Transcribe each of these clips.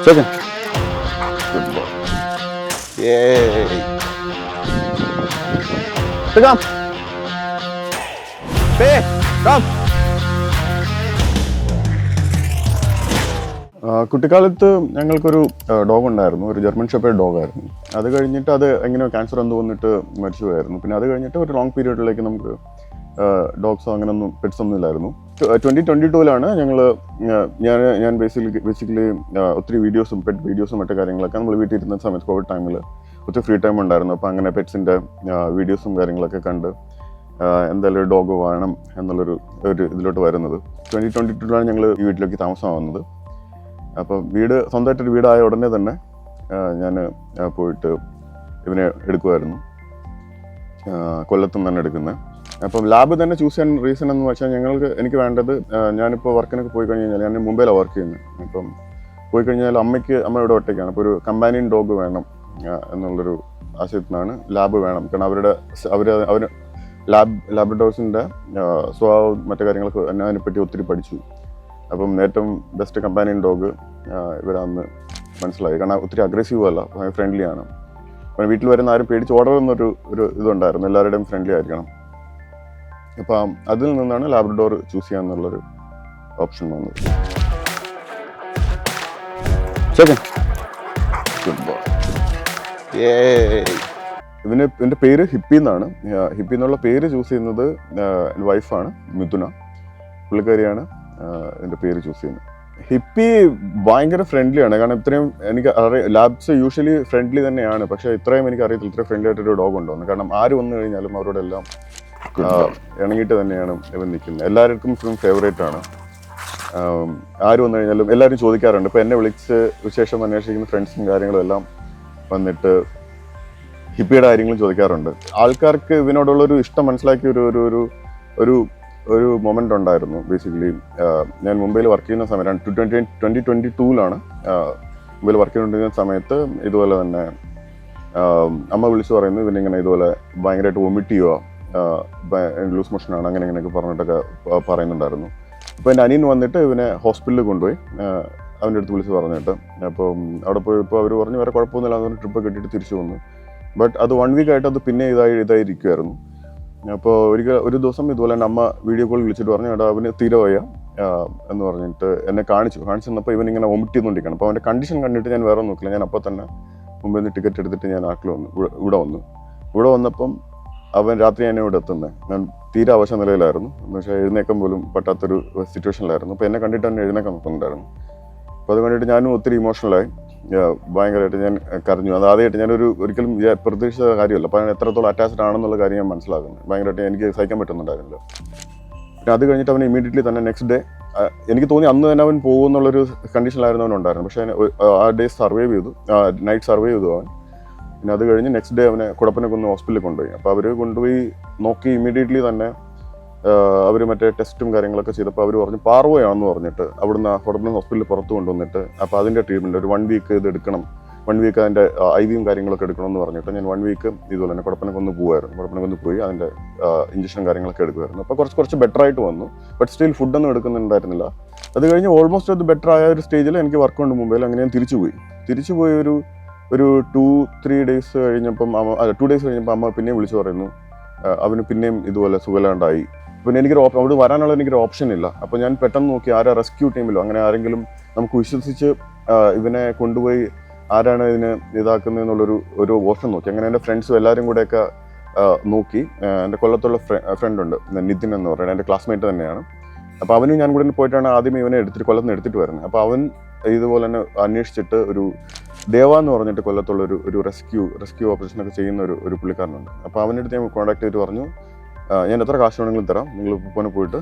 Second. Good boy. Yay. Come. Hey, come. കുട്ടിക്കാലത്ത് ഞങ്ങൾക്കൊരു dog ഉണ്ടായിരുന്നു, ഒരു ജർമ്മൻ ഷെപ്പേർഡ് ഡോഗായിരുന്നു. അത് കഴിഞ്ഞിട്ട് അത് എങ്ങനെയോ ക്യാൻസർ എന്ത് വന്നിട്ട് മരിച്ചു പോയായിരുന്നു. പിന്നെ അത് കഴിഞ്ഞിട്ട് ഒരു ലോങ് പീരീഡിലേക്ക് നമുക്ക് ഡോഗ്സോ അങ്ങനെയൊന്നും പെറ്റ്സ് ഒന്നും ഇല്ലായിരുന്നു. 2022 ഞാൻ ബേസിക്കലി ഒത്തിരി വീഡിയോസും പെറ്റ് വീഡിയോസും മറ്റു കാര്യങ്ങളൊക്കെ നമ്മൾ വീട്ടിൽ ഇരുന്ന സമയത്ത് കോവിഡ് ടൈമിൽ ഒത്തിരി ഫ്രീ ടൈം ഉണ്ടായിരുന്നു. അപ്പോൾ അങ്ങനെ പെറ്റ്സിൻ്റെ വീഡിയോസും കാര്യങ്ങളൊക്കെ കണ്ട് എന്തായാലും ഒരു ഡോഗ് വേണം എന്നുള്ളൊരു ഇതിലോട്ട് വരുന്നത്. 2022 ഞങ്ങൾ ഈ വീട്ടിലേക്ക് താമസമാവുന്നത്. അപ്പോൾ സ്വന്തമായിട്ടൊരു വീടായ ഉടനെ തന്നെ ഞാൻ പോയിട്ട് ഇവനെ എടുക്കുമായിരുന്നു. കൊല്ലത്തുനിന്ന് തന്നെ എടുക്കുന്നത്. അപ്പം ലാബ് തന്നെ ചൂസ് ചെയ്യാൻ റീസൺ എന്ന് വെച്ചാൽ എനിക്ക് വേണ്ടത്, ഞാനിപ്പോൾ വർക്കിനൊക്കെ പോയി കഴിഞ്ഞാൽ ഞാൻ മുംബൈയിലാണ് വർക്ക് ചെയ്യുന്നത്. അപ്പം പോയി കഴിഞ്ഞാൽ അമ്മയുടെ ഒറ്റയ്ക്കാണ്. അപ്പോൾ ഒരു കമ്പാനിയൻ ഡോഗ് വേണം എന്നുള്ളൊരു ആശയത്തിനാണ് ലാബ് വേണം. കാരണം അവർ ലാബ്രഡോർസിൻ്റെ സ്വഭാവം മറ്റു കാര്യങ്ങളൊക്കെ അതിനെപ്പറ്റി ഒത്തിരി പഠിച്ചു. അപ്പം ഏറ്റവും ബെസ്റ്റ് കമ്പാനിയൻ ഡോഗ് ഇവരാന്ന് മനസ്സിലായി. കാരണം ഒത്തിരി അഗ്രസീവ് അല്ല, ഫ്രണ്ട്ലി ആണ്. അപ്പം വീട്ടിൽ വരുന്ന ആരും പേടിച്ച് ഓടണമെന്നൊരു ഇതുണ്ടായിരുന്നു, എല്ലാവരുടെയും ഫ്രണ്ട്ലി ആയിരിക്കണം. അപ്പം അതിൽ നിന്നാണ് ലാബ്രഡോർ ചൂസ് ചെയ്യാന്നുള്ളൊരു ഓപ്ഷൻ വന്നത്. ഇവൻ്റെ പേര് ഹിപ്പി എന്നാണ്. ഹിപ്പി എന്നുള്ള പേര് ചൂസ് ചെയ്യുന്നത് എൻ്റെ വൈഫാണ്, മിഥുന. പുള്ളിക്കാരിയാണ് എൻ്റെ പേര് ചൂസ് ചെയ്യുന്നത്. ഹിപ്പി ഭയങ്കര ഫ്രണ്ട്ലിയാണ്. കാരണം ഇത്രയും എനിക്ക് ലാബ്സ് യൂഷ്വലി ഫ്രണ്ട്ലി തന്നെയാണ്, പക്ഷേ ഇത്രയും എനിക്ക് അറിയത്തില്ല ഇത്രയും ഫ്രണ്ട്ലി ആയിട്ടൊരു ഡോഗ് ഉണ്ടോ എന്ന്. കാരണം ആര് വന്നു കഴിഞ്ഞാലും അവരോടെല്ലാം ഇണങ്ങിയിട്ട് തന്നെയാണ് ഇവൻ നിൽക്കുന്നത്. എല്ലാവർക്കും ഫേവറേറ്റ് ആണ്. ആര് വന്നു കഴിഞ്ഞാലും എല്ലാവരും ചോദിക്കാറുണ്ട്. ഇപ്പോൾ എന്നെ വിളിച്ച് വിശേഷം അന്വേഷിക്കുന്ന ഫ്രണ്ട്സും കാര്യങ്ങളും എല്ലാം വന്നിട്ട് ഹിപ്പിയുടെ കാര്യങ്ങളും ചോദിക്കാറുണ്ട്. ആൾക്കാർക്ക് ഇവനോടുള്ളൊരു ഇഷ്ടം മനസ്സിലാക്കിയ ഒരു മൊമെൻ്റ് ഉണ്ടായിരുന്നു. ബേസിക്കലി ഞാൻ മുംബൈയിൽ വർക്ക് ചെയ്യുന്ന സമയത്ത് 2022 മുംബൈയിൽ വർക്ക് ചെയ്തുകൊണ്ടിരുന്ന സമയത്ത് ഇതുപോലെ തന്നെ അമ്മ വിളിച്ചു പറയുന്നു ഇവനിങ്ങനെ ഇതുപോലെ ഭയങ്കരമായിട്ട് വൊമിറ്റ് ചെയ്യുക, ലൂസ് മോഷനാണ്, അങ്ങനെയൊക്കെ പറഞ്ഞിട്ടൊക്കെ പറയുന്നുണ്ടായിരുന്നു. അപ്പോൾ എൻ്റെ അനിയൻ വന്നിട്ട് ഇവനെ ഹോസ്പിറ്റലിൽ കൊണ്ടുപോയി അവൻ്റെ അടുത്ത് വിളിച്ച് പറഞ്ഞിട്ട്. അപ്പം അവിടെ പോയപ്പോൾ അവർ പറഞ്ഞു വേറെ കുഴപ്പമൊന്നുമില്ല, അതൊരു ട്രിപ്പ് കിട്ടിയിട്ട് തിരിച്ചു വന്നു. ബട്ട് അത് 1 വീക്കായിട്ട് അത് പിന്നെ ഇതായിരിക്കുമായിരുന്നു. അപ്പോൾ ഒരു ദിവസം ഇതുപോലെ തന്നെ അമ്മ വീഡിയോ കോൾ വിളിച്ചിട്ട് പറഞ്ഞു എടാ അവന് തീരെ വയ്യ എന്ന് പറഞ്ഞിട്ട് എന്നെ കാണിച്ചു തന്നപ്പോൾ ഇവനിങ്ങനെ വൊമിറ്റ് ചെയ്തുകൊണ്ടിരിക്കണം. അപ്പോൾ അവൻ്റെ കണ്ടീഷൻ കണ്ടിട്ട് ഞാൻ വേറെ നോക്കില്ല, ഞാൻ അപ്പോൾ തന്നെ മുംബൈയിൽ നിന്ന് ടിക്കറ്റ് എടുത്തിട്ട് ഞാൻ നാട്ടിൽ ഇവിടെ വന്നപ്പം അവൻ രാത്രി എന്നെ ഇവിടെ എത്തുന്നത്. ഞാൻ തീരെ അവശ നിലയിലായിരുന്നു, പക്ഷേ എഴുന്നേക്കാൻ പോലും പറ്റാത്തൊരു സിറ്റുവേഷനിലായിരുന്നു. അപ്പോൾ എന്നെ കണ്ടിട്ട് തന്നെ എഴുന്നേക്കാൻ നോക്കുന്നുണ്ടായിരുന്നു. അപ്പോൾ അത് കണ്ടിട്ട് ഞാനും ഒത്തിരി ഇമോഷണലായി, ഭയങ്കരമായിട്ട് ഞാൻ കരഞ്ഞു. അത് ആദ്യമായിട്ട് ഒരിക്കലും പ്രതീക്ഷിച്ച കാര്യമല്ല. അപ്പോൾ ഞാൻ എത്രത്തോളം അറ്റാച്ച്ഡ് ആണെന്നുള്ള കാര്യം ഞാൻ മനസ്സിലാക്കുന്നു. ഭയങ്കരമായിട്ട് എനിക്ക് സഹിക്കാൻ പറ്റുന്നുണ്ടായിരുന്നില്ല. പിന്നെ അത് കഴിഞ്ഞിട്ട് അവൻ ഇമീഡിയറ്റ്ലി തന്നെ നെക്സ്റ്റ് ഡേ എനിക്ക് തോന്നി അന്ന് തന്നെ അവൻ പോകുമെന്നുള്ളൊരു കണ്ടീഷനിലായിരുന്നു അവനുണ്ടായിരുന്നു. പക്ഷേ ആ ഡേ നൈറ്റ് സർവൈവ് ചെയ്തു അവൻ. പിന്നെ അത് കഴിഞ്ഞ് നെക്സ്റ്റ് ഡേ അവനെ കുടപ്പനക്കുന്ന് ഹോസ്പിറ്റലിൽ കൊണ്ടുപോയി. അപ്പോൾ അവർ കൊണ്ടുപോയി നോക്കി ഇമീഡിയറ്റ്ലി തന്നെ അവർ മറ്റേ ടെസ്റ്റും കാര്യങ്ങളൊക്കെ ചെയ്തപ്പോൾ അവർ പറഞ്ഞു പാർവോയാണെന്ന് പറഞ്ഞിട്ട് അവിടുന്ന് ഹോസ്പിറ്റലിൽ പുറത്ത് കൊണ്ടുവന്നിട്ട് അപ്പോൾ അതിൻ്റെ ട്രീറ്റ്മെൻറ്റ് ഒരു 1 വീക്ക് ഇത് എടുക്കണം, 1 വീക്ക് അതിൻ്റെ IV കാര്യങ്ങളൊക്കെ എടുക്കണമെന്ന് പറഞ്ഞിട്ട് ഞാൻ 1 വീക്ക് ഇതുപോലെ തന്നെ കുടപ്പനക്കൊന്ന് പോയി അതിൻ്റെ ഇഞ്ചക്ഷനും കാര്യങ്ങളൊക്കെ എടുക്കുമായിരുന്നു. അപ്പോൾ കുറച്ച് ബെറ്റർ ആയിട്ട് വന്നു. ബട്ട് സ്റ്റിൽ ഫുഡൊന്നും എടുക്കുന്നുണ്ടായിരുന്നില്ല. അത് കഴിഞ്ഞ് ഓൾമോസ്റ്റ് അത് ബെറ്റർ ആയ ഒരു സ്റ്റേജിൽ എനിക്ക് വർക്ക് ഉണ്ട് മുംബൈയിൽ. അങ്ങനെ ഞാൻ തിരിച്ചുപോയി ഒരു 2-3 ഡേയ്സ് കഴിഞ്ഞപ്പം 2 ഡേയ്സ് കഴിഞ്ഞപ്പോൾ അമ്മ പിന്നെയും വിളിച്ചു പറയുന്നു അവന് പിന്നെയും ഇതുപോലെ സുഖമില്ലാണ്ടായി. പിന്നെ അവിടെ വരാനുള്ള എനിക്കൊരു ഓപ്ഷൻ ഇല്ല. അപ്പോൾ ഞാൻ പെട്ടെന്ന് നോക്കി ആരാ റെസ്ക്യൂ ടീമിലോ അങ്ങനെ ആരെങ്കിലും നമുക്ക് വിശ്വസിച്ച് ഇവനെ കൊണ്ടുപോയി ആരാണ് ഇതിന് ഇതാക്കുന്നതെന്നുള്ളൊരു ഓപ്ഷൻ നോക്കി. അങ്ങനെ എൻ്റെ ഫ്രണ്ട്സും എല്ലാവരും കൂടെയൊക്കെ നോക്കി. എൻ്റെ കൊല്ലത്തുള്ള ഫ്രണ്ട് ഉണ്ട് നിതിൻ എന്ന് പറയുന്നത്, എൻ്റെ ക്ലാസ്മേറ്റ് തന്നെയാണ്. അപ്പോൾ അവനും ഞാൻ കൂടെ പോയിട്ടാണ് ആദ്യം ഇവനെ കൊല്ലത്ത് നിന്ന് എടുത്തിട്ട് വരുന്നത്. അപ്പോൾ അവൻ ഇതുപോലെ തന്നെ അന്വേഷിച്ചിട്ട് ഒരു ദേവ എന്ന് പറഞ്ഞിട്ട് കൊല്ലത്തുള്ള ഒരു റെസ്ക്യൂ ഓപ്പറേഷനൊക്കെ ചെയ്യുന്ന ഒരു പുള്ളിക്കാരനുണ്ട്. അപ്പോൾ അവൻ്റെ അടുത്ത് ഞാൻ കോൺടാക്ട് ചെയ്തിട്ട് പറഞ്ഞു ഞാൻ എത്ര കാശ് വേണമെങ്കിലും തരാം, നിങ്ങൾ ഇപ്പോൾ പോയിട്ട്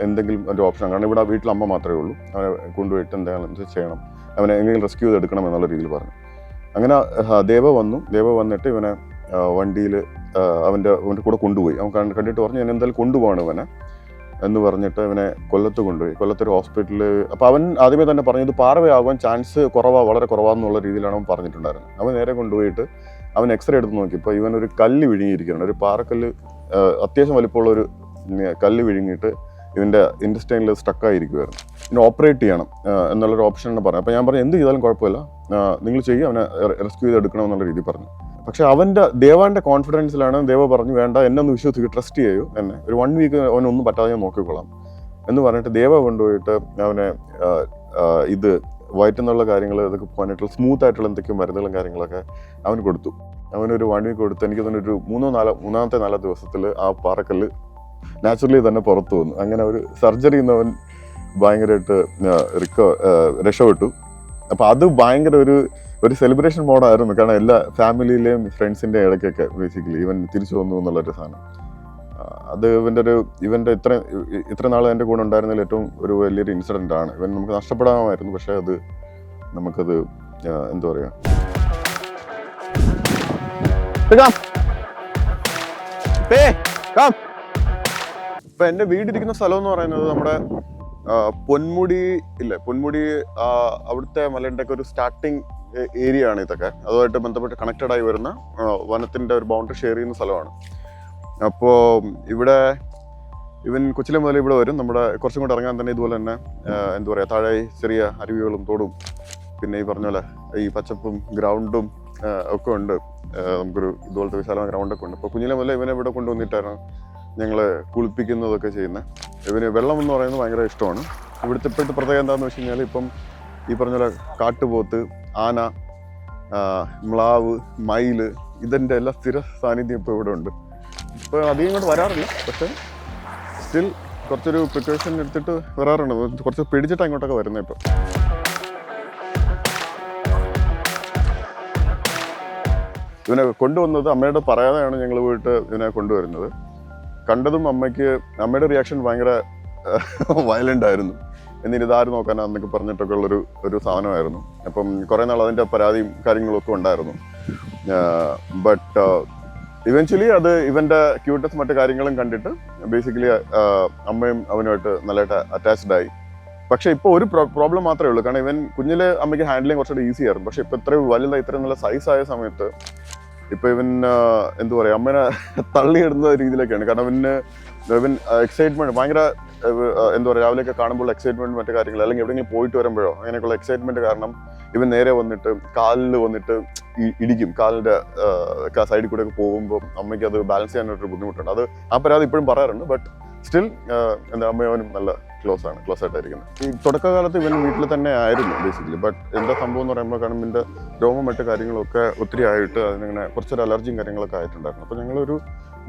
എന്തെങ്കിലും ഒരു ഓപ്ഷൻ. കാരണം ഇവിടെ വീട്ടിൽ അമ്മ മാത്രമേ ഉള്ളൂ, അവനെ കൊണ്ടുപോയിട്ട് എന്തെങ്കിലും ചെയ്യണം, അവനെ എങ്ങനെയും റെസ്ക്യൂ ചെയ്തെടുക്കണം എന്നുള്ള രീതിയിൽ പറഞ്ഞു. അങ്ങനെ ദേവ വന്നിട്ട് ഇവനെ വണ്ടിയിൽ അവൻ്റെ കൂടെ കൊണ്ടുപോയി. അവൻ കണ്ടിട്ട് പറഞ്ഞു ഞാൻ എന്തായാലും കൊണ്ടുപോകണം ഇവനെ എന്ന് പറഞ്ഞിട്ട് ഇവനെ കൊല്ലത്ത് കൊണ്ടുപോയി. കൊല്ലത്തൊരു ഹോസ്പിറ്റലിൽ. അപ്പോൾ അവൻ ആദ്യമേ തന്നെ പറഞ്ഞു ഇത് പാർവയാകാൻ ചാൻസ് വളരെ കുറവാന്നുള്ള രീതിയിലാണ് അവൻ പറഞ്ഞിട്ടുണ്ടായിരുന്നത്. അവൻ നേരെ കൊണ്ടുപോയിട്ട് അവൻ എക്സ്റേ എടുത്ത് നോക്കിയപ്പോൾ ഇവനൊരു കല്ല് വിഴുങ്ങിയിരിക്കുകയാണ്. ഒരു പാറക്കല്ല്, അത്യാവശ്യം വലിപ്പമുള്ളൊരു കല്ല് വിഴുങ്ങിയിട്ട് ഇവൻ്റെ ഇൻഡസ്റ്റൈനിൽ സ്റ്റക്കായിരിക്കുമായിരുന്നു. ഇനി ഓപ്പറേറ്റ് ചെയ്യണം എന്നുള്ളൊരു ഓപ്ഷനാണ് പറഞ്ഞത്. അപ്പോൾ ഞാൻ പറഞ്ഞു എന്ത് ചെയ്താലും കുഴപ്പമില്ല, നിങ്ങൾ ചെയ്യും, അവനെ റെസ്ക്യൂ ചെയ്ത് എടുക്കണം എന്നുള്ള രീതി പറഞ്ഞു. പക്ഷേ ദേവാൻ്റെ കോൺഫിഡൻസിലാണ് ദേവ പറഞ്ഞു വേണ്ട, എന്നെ ഒന്ന് വിശ്വസിക്കുക, ട്രസ്റ്റ് ചെയ്യൂ എന്നെ, ഒരു 1 വീക്ക് അവനൊന്നും പറ്റാതെ ഞാൻ നോക്കിക്കൊള്ളാം എന്ന് പറഞ്ഞിട്ട് ദേവ കൊണ്ടുപോയിട്ട് അവനെ ഇത് വയറ്റുന്നുള്ള കാര്യങ്ങൾ ഇതൊക്കെ പോകാനായിട്ടുള്ള സ്മൂത്ത് ആയിട്ടുള്ള എന്തൊക്കെയോ മരുന്നുകളും കാര്യങ്ങളൊക്കെ അവന് കൊടുത്തു. അവനൊരു 1 വീക്ക് കൊടുത്ത് എനിക്ക് തന്നെ ഒരു മൂന്നാമത്തെ 4 ദിവസത്തിൽ ആ പാറക്കല്ല് നാച്ചുറലി തന്നെ പുറത്തു വന്നു. അങ്ങനെ ഒരു സർജറി അവൻ ഭയങ്കരമായിട്ട് രക്ഷപ്പെട്ടു. അപ്പോൾ അത് ഭയങ്കര ഒരു സെലിബ്രേഷൻ മോഡായിരുന്നു. കാരണം എല്ലാ ഫാമിലിയിലെയും ഫ്രണ്ട്സിൻ്റെ ഇടയ്ക്കൊക്കെ ബേസിക്കലി ഇവൻ തിരിച്ചു വന്നു എന്നുള്ളൊരു സാധനം. അത് ഇവൻ്റെ ഇത്ര നാൾ എൻ്റെ കൂടെ ഉണ്ടായിരുന്നതിൽ ഏറ്റവും ഒരു വലിയൊരു ഇൻസിഡൻ്റ് ആണ്. ഇവൻ നമുക്ക് നഷ്ടപ്പെടാമായിരുന്നു, പക്ഷേ നമുക്കത് എന്താ പറയുക, ഇപ്പം എൻ്റെ വീടിരിക്കുന്ന സ്ഥലം എന്ന് പറയുന്നത് നമ്മുടെ പൊന്മുടി അവിടുത്തെ മലേൻ്റെ ഒക്കെ ഒരു സ്റ്റാർട്ടിങ് ഏരിയ ആണ് ഇതൊക്കെ. അതുമായിട്ട് ബന്ധപ്പെട്ട് കണക്റ്റഡ് ആയി വരുന്ന വനത്തിൻ്റെ ഒരു ബൗണ്ടറി ഷെയർ ചെയ്യുന്ന സ്ഥലമാണ്. അപ്പോൾ ഇവൻ കൊച്ചിലെ മുതൽ ഇവിടെ വരും. നമ്മുടെ കുറച്ചും കൂടെ ഇറങ്ങാൻ തന്നെ ഇതുപോലെ തന്നെ എന്താ പറയുക, താഴെ ചെറിയ അരുവികളും തോടും പിന്നെ ഈ പറഞ്ഞ പോലെ ഈ പച്ചപ്പും ഗ്രൗണ്ടും ഒക്കെ ഉണ്ട്. നമുക്കൊരു ഇതുപോലത്തെ വിശാലമായ ഗ്രൗണ്ടൊക്കെ ഉണ്ട്. അപ്പോൾ കുഞ്ഞിലെ മുതൽ ഇവനെ ഇവിടെ കൊണ്ടുവന്നിട്ടാണ് ഞങ്ങൾ കുളിപ്പിക്കുന്നതൊക്കെ ചെയ്യുന്നത്. ഇവന് വെള്ളം എന്ന് പറയുന്നത് ഭയങ്കര ഇഷ്ടമാണ്. ഇവിടുത്തെ ഇപ്പോഴത്തെ പ്രത്യേകത എന്താണെന്ന് വെച്ച് കഴിഞ്ഞാൽ ഇപ്പം ഈ പറഞ്ഞ പോലെ കാട്ടുപോത്ത്, ആന, മ്ലാവ്, മയില്, ഇതിൻ്റെ എല്ലാ സ്ഥിര സാന്നിധ്യം ഇപ്പോൾ ഇവിടെ ഉണ്ട്. ഇപ്പോൾ അധികം ഇങ്ങോട്ട് വരാറില്ല, പക്ഷേ സ്റ്റിൽ കുറച്ചൊരു പ്രിക്കോഷൻ എടുത്തിട്ട് വരാറുണ്ട്. കുറച്ച് പിടിച്ചിട്ട് അങ്ങോട്ടൊക്കെ വരുന്നത്. ഇപ്പം ഇവനെ കൊണ്ടുവന്നത് അമ്മയോട് പറയാതെയാണ് ഞങ്ങൾ പോയിട്ട് ഇവനെ കൊണ്ടുവരുന്നത്. കണ്ടതും അമ്മയുടെ റിയാക്ഷൻ ഭയങ്കര വയലൻ്റ് ആയിരുന്നു. എന്നിട്ട് ഇതാര് നോക്കാനാ എന്നൊക്കെ പറഞ്ഞിട്ടൊക്കെ ഒരു സാധനമായിരുന്നു. അപ്പം കുറേ നാൾ അതിൻ്റെ പരാതിയും കാര്യങ്ങളൊക്കെ ഉണ്ടായിരുന്നു. ബട്ട് ഇവൻച്വലി അത് ഇവൻ്റെ ക്യൂട്ടസ് മറ്റു കാര്യങ്ങളും കണ്ടിട്ട് ബേസിക്കലി അമ്മയും അവനുമായിട്ട് നല്ലതായിട്ട് അറ്റാച്ച്ഡ് ആയി. പക്ഷേ ഇപ്പോൾ ഒരു പ്രോബ്ലം മാത്രമേ ഉള്ളൂ. കാരണം ഇവൻ കുഞ്ഞിലെ അമ്മയ്ക്ക് ഹാൻഡിലിങ് കുറച്ചുകൂടി ഈസി ആയിരുന്നു. പക്ഷേ ഇപ്പോൾ ഇത്രയും വലുതായി ഇത്രയും നല്ല സൈസായ സമയത്ത് ഇപ്പോൾ ഇവൻ എന്താ പറയുക, അമ്മേനെ തള്ളിയിടുന്ന രീതിയിലൊക്കെയാണ്. കാരണം ഇവൻ എക്സൈറ്റ്മെൻറ്റ് ഭയങ്കര എന്താ പറയുക, രാവിലെയൊക്കെ കാണുമ്പോൾ എക്സൈറ്റ്മെൻറ്റ് മറ്റു കാര്യങ്ങൾ, അല്ലെങ്കിൽ എവിടെയെങ്കിലും പോയിട്ട് വരുമ്പോഴോ അങ്ങനെയൊക്കെയുള്ള എക്സൈറ്റ്മെൻറ്റ് കാരണം ഇവൻ നേരെ വന്നിട്ട് കാലിൽ വന്നിട്ട് ഇടിക്കും. കാലിൻ്റെ സൈഡിൽ കൂടെ ഒക്കെ പോകുമ്പോൾ അമ്മയ്ക്ക് അത് ബാലൻസ് ചെയ്യാനായിട്ടൊരു ബുദ്ധിമുട്ടുണ്ട്. ആ പരാതി ഇപ്പോഴും പറയാറുണ്ട്. ബട്ട് സ്റ്റിൽ എന്താ അമ്മയവനും നല്ല ക്ലോസ് ആയിട്ടായിരിക്കുന്നത്. ഈ തുടക്കകാലത്ത് ഇവൻ വീട്ടിൽ തന്നെ ആയിരുന്നു ബേസിക്കലി. ബട്ട് എന്താ സംഭവം എന്ന് പറയുമ്പോൾ കാരണം ഇവൻ്റെ രോമം മറ്റു കാര്യങ്ങളൊക്കെ ഒത്തിരി ആയിട്ട് അതിനിങ്ങനെ കുറച്ചൊരു അലർജിയും കാര്യങ്ങളൊക്കെ ആയിട്ടുണ്ടായിരുന്നു. അപ്പോൾ ഞങ്ങളൊരു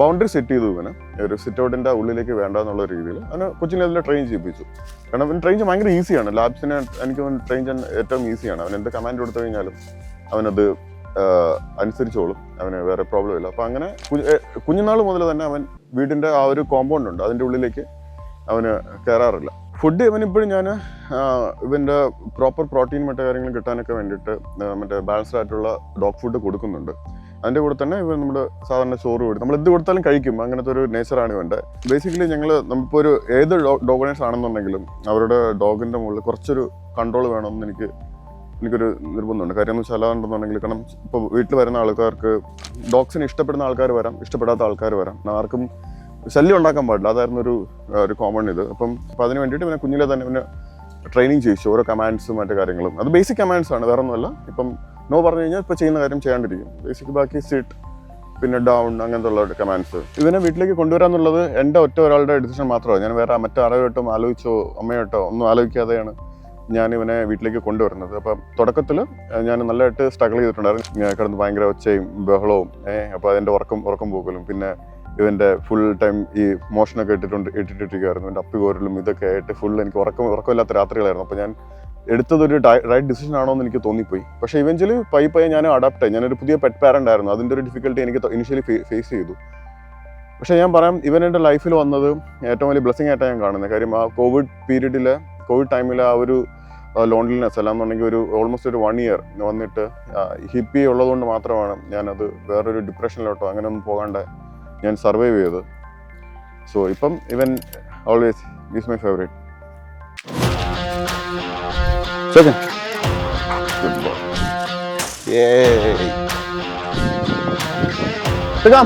ബൗണ്ടറി സെറ്റ് ചെയ്തു. ഇവന് ഒരു സിറ്റ് ഔട്ടിൻ്റെ ഉള്ളിലേക്ക് വേണ്ട എന്നുള്ള രീതിയിൽ അവന് കൊച്ചിനെ അതിൽ ട്രെയിൻ ചെയ്യിപ്പിച്ചു. കാരണം അവൻ ട്രെയിൻ ചെയ്യാൻ ഭയങ്കര ഈസിയാണ്. ലാബ്സിനെ എനിക്ക് ട്രെയിൻ ചെയ്യാൻ ഏറ്റവും ഈസിയാണ്. അവൻ എന്ത് കമാൻഡ് കൊടുത്തു കഴിഞ്ഞാലും അവനത് അനുസരിച്ചോളും. അവന് വേറെ പ്രോബ്ലം ഇല്ല. അപ്പോൾ അങ്ങനെ കുഞ്ഞുനാൾ മുതൽ തന്നെ അവൻ വീടിൻ്റെ ആ ഒരു കോമ്പൗണ്ട് ഉണ്ട്, അതിൻ്റെ ഉള്ളിലേക്ക് അവന് കയറാറില്ല. ഫുഡ് ഇവനിപ്പോഴും ഞാൻ ഇവൻ്റെ പ്രോപ്പർ പ്രോട്ടീൻ മറ്റു കാര്യങ്ങളും കിട്ടാനൊക്കെ വേണ്ടിയിട്ട് മറ്റേ ബാലൻസ്ഡ് ആയിട്ടുള്ള ഡോഗ് ഫുഡ് കൊടുക്കുന്നുണ്ട്. അതിൻ്റെ കൂടെ തന്നെ ഇവൻ നമ്മൾ സാധാരണ ചോറ് കൊടുക്കും. നമ്മൾ എന്ത് കൊടുത്താലും കഴിക്കും. അങ്ങനത്തെ ഒരു നേച്ചറാണ് ഇവൻ്റെ. ബേസിക്കലി നമ്മളിപ്പോൾ ഒരു ഏത് ഡോഗ് ഓണേഴ്സ് ആണെന്നുണ്ടെങ്കിലും അവരുടെ ഡോഗിൻ്റെ മുകളിൽ കുറച്ചൊരു കൺട്രോൾ വേണമെന്ന് എനിക്കൊരു നിർബന്ധമുണ്ട്. കാര്യം എന്ന് വെച്ചാൽ അല്ലാണ്ടെന്നുണ്ടെങ്കിൽ, കാരണം ഇപ്പോൾ വീട്ടിൽ വരുന്ന ആൾക്കാർക്ക് ഡോഗ്സിനെ ഇഷ്ടപ്പെടുന്ന ആൾക്കാർ വരാം, ഇഷ്ടപ്പെടാത്ത ആൾക്കാർ വരാം. ആർക്കും ശല്യം ഉണ്ടാക്കാൻ പാടില്ല. അതായിരുന്നു ഒരു കോമൺ ഇത്. അപ്പം അതിന് വേണ്ടിയിട്ട് പിന്നെ കുഞ്ഞിലെ തന്നെ പിന്നെ ട്രെയിനിങ് ചെയ്യിച്ചു. ഓരോ കമാൻഡ്സും മറ്റു കാര്യങ്ങളും. അത് ബേസിക് കമാൻഡ്സ് ആണ്, വേറെ ഒന്നുമല്ല. ഇപ്പം നോ പറഞ്ഞു കഴിഞ്ഞാൽ ഇപ്പോൾ ചെയ്യുന്ന കാര്യം ചെയ്യാണ്ടിരിക്കും. ബേസിക് ബാക്കി സിറ്റ് പിന്നെ ഡൗൺ അങ്ങനത്തെ ഉള്ള കമാൻഡ്സ്. ഇവനെ വീട്ടിലേക്ക് കൊണ്ടുവരാന്നുള്ളത് എൻ്റെ ഒരാളുടെ ഡിസിഷൻ മാത്രമാണ്. ഞാൻ വേറെ മറ്റാരോട്ടും ആലോചിച്ചോ അമ്മയോട്ടോ ഒന്നും ആലോചിക്കാതെയാണ് ഞാൻ ഇവനെ വീട്ടിലേക്ക് കൊണ്ടുവരുന്നത്. അപ്പം തുടക്കത്തിൽ ഞാൻ നല്ലതായിട്ട് സ്ട്രഗിൾ ചെയ്തിട്ടുണ്ടായിരുന്നു. ഞാൻ കിടന്ന് ഭയങ്കര ഒച്ചയും ബഹളവും അപ്പോൾ അതിൻ്റെ ഉറക്കം പോകലും പിന്നെ ഇവൻ്റെ ഫുൾ ടൈം ഈ മോഷനൊക്കെ ഇട്ടിട്ടിരിക്കുമായിരുന്നു. എൻ്റെ അപ്പി കോരലും ഇതൊക്കെ ആയിട്ട് ഫുൾ എനിക്ക് ഉറക്കമില്ലാത്ത രാത്രികളായിരുന്നു. അപ്പോൾ ഞാൻ എടുത്തതൊരു റൈറ്റ് ഡിസിഷൻ ആണോ എന്ന് എനിക്ക് തോന്നിപ്പോയി. പക്ഷേ ഇവൻച്വലി പയ്യെ ഞാൻ അഡാപ്റ്റ് ആയി. ഞാനൊരു പുതിയ പെറ്റ് പാരൻ്റ് ആയിരുന്നു. അതിൻ്റെ ഒരു ഡിഫിക്കൽട്ടി എനിക്ക് ഇനിഷ്യലി ഫേസ് ചെയ്തു. പക്ഷേ ഞാൻ പറയാം, ഇവനെൻ്റെ ലൈഫിൽ വന്നത് ഏറ്റവും വലിയ ബ്ലെസ്സിങ് ആയിട്ടാണ് ഞാൻ കാണുന്നത്. കാര്യം ആ കോവിഡ് ടൈമിൽ ആ ഒരു ലോൺലിനെസ് അല്ലാന്നുണ്ടെങ്കിൽ ഒരു ഓൾമോസ്റ്റ് ഒരു 1 year വന്നിട്ട് ഹിപ്പി ഉള്ളതുകൊണ്ട് മാത്രമാണ് ഞാനത് വേറൊരു ഡിപ്രഷനിലോട്ടോ അങ്ങനെ ഒന്നും പോകാണ്ട് ഞാൻ സർവൈവ് ചെയ്തത്. സോ ഇപ്പം ഇവൻ always is my favourite. Come.